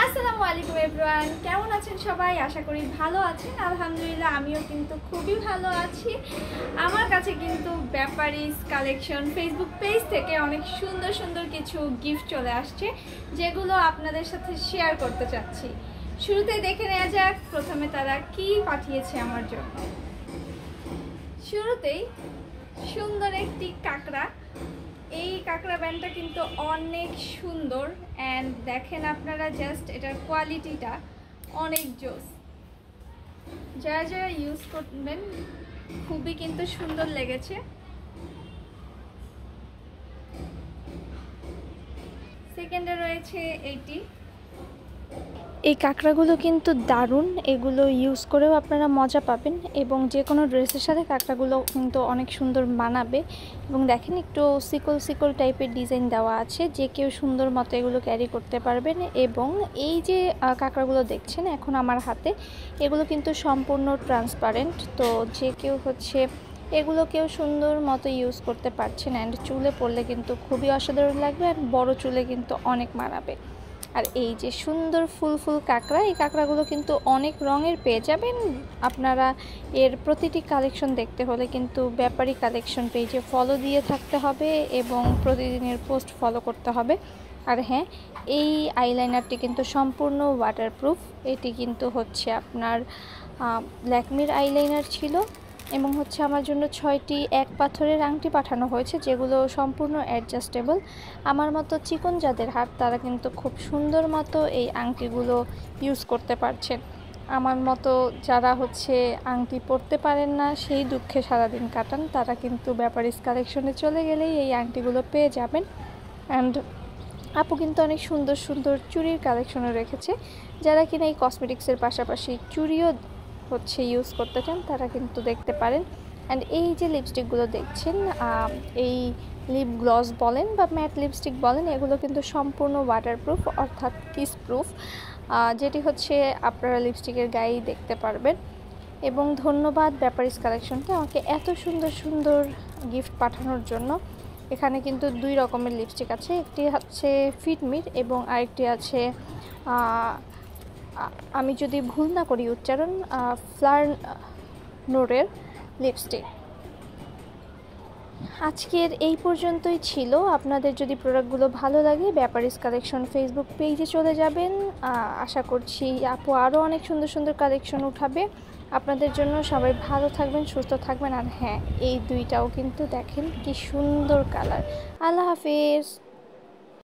আসসালামু আলাইকুম এভরিওয়ান, কেমন আছেন সবাই? আশা করি ভালো আছেন। আলহামদুলিল্লাহ আমিও কিন্তু খুবই ভালো আছি। আমার কাছে কিন্তু ব্যাপারিস কালেকশন ফেসবুক পেজ থেকে অনেক সুন্দর সুন্দর কিছু গিফট চলে আসছে, যেগুলো আপনাদের সাথে শেয়ার করতে চাচ্ছি। শুরুতে দেখে নেওয়া যাক প্রথমে তারা কি পাঠিয়েছে আমার জন্য। শুরুতেই সুন্দর একটি কাঁকড়া। এই কাঁকড়া ব্যান্ডটা কিন্তু অনেক সুন্দর অ্যান্ড দেখেন আপনারা জাস্ট এটার কোয়ালিটিটা অনেক জোস। যারা যারা ইউজ করবেন খুবই কিন্তু সুন্দর লেগেছে। সেকেন্ডে রয়েছে এইটি। এই কাঁকড়াগুলো কিন্তু দারুণ, এগুলো ইউজ করেও আপনারা মজা পাবেন এবং যে কোনো ড্রেসের সাথে কাঁকড়াগুলো কিন্তু অনেক সুন্দর মানাবে। এবং দেখেন একটু সিকল সিকল টাইপের ডিজাইন দেওয়া আছে, যে কেউ সুন্দর মতো এগুলো ক্যারি করতে পারবেন। এবং এই যে কাঁকড়াগুলো দেখছেন এখন আমার হাতে, এগুলো কিন্তু সম্পূর্ণ ট্রান্সপারেন্ট, তো যে কেউ এগুলোকেও সুন্দর মতো ইউজ করতে পারছেন। অ্যান্ড চুলে পরলে কিন্তু খুবই অসাধারণ লাগবে, আর বড় চুলে কিন্তু অনেক মানাবে। আর এই যে সুন্দর ফুল ফুল কাঁকড়া, এই কাঁকড়াগুলো কিন্তু অনেক রঙের পেয়ে যাবেন আপনারা। এর প্রতিটি কালেকশন দেখতে হলে কিন্তু ব্যাপারী কালেকশন পেজে ফলো দিয়ে থাকতে হবে এবং প্রতিদিনের পোস্ট ফলো করতে হবে। আর হ্যাঁ, এই আইলাইনারটি কিন্তু সম্পূর্ণ ওয়াটারপ্রুফ। এটি কিন্তু আপনার ল্যাকমির আইলাইনার ছিল এবং আমার জন্য 6টি এক পাথরের আংটি পাঠানো হয়েছে, যেগুলো সম্পূর্ণ অ্যাডজাস্টেবল। আমার মতো চিকন যাদের হাত, তারা কিন্তু খুব সুন্দর মতো এই আংটিগুলো ইউজ করতে পারছেন। আমার মতো যারা আংটি পরতে পারেন না, সেই দুঃখে সারাদিন কাটান, তারা কিন্তু ব্যাপারিস কালেকশনে চলে গেলেই এই আংটিগুলো পেয়ে যাবেন। অ্যান্ড আপু কিন্তু অনেক সুন্দর সুন্দর চুড়ির কালেকশনও রেখেছে। যারা কিনা এই কসমেটিক্সের পাশাপাশি চুড়িও ইউজ করতে চান, তারা কিন্তু দেখতে পারেন। অ্যান্ড এই যে লিপস্টিকগুলো দেখছেন, এই লিপ গ্লস বলেন বা ম্যাট লিপস্টিক বলেন, এগুলো কিন্তু সম্পূর্ণ ওয়াটারপ্রুফ, অর্থাৎ কিস প্রুফ, যেটি আপনারা লিপস্টিকের গায়েই দেখতে পারবেন। এবং ধন্যবাদ ব্যাপারিস কালেকশনকে আমাকে এত সুন্দর সুন্দর গিফট পাঠানোর জন্য। এখানে কিন্তু 2 রকমের লিপস্টিক আছে, একটি ফিটমির এবং আরেকটি আছে, আমি যদি ভুল না করি উচ্চারণ, ফ্লার নোরের লিপস্টিক। আজকের এই পর্যন্তই ছিল। আপনাদের যদি প্রোডাক্টগুলো ভালো লাগে, ব্যাপারিস কালেকশন ফেসবুক পেজে চলে যাবেন। আশা করছি আপু আরও অনেক সুন্দর সুন্দর কালেকশন উঠাবে আপনাদের জন্য। সবাই ভালো থাকবেন, সুস্থ থাকবেন। আর হ্যাঁ, এই দুইটাও কিন্তু দেখেন কি সুন্দর কালার। আল্লাহ হাফেজ।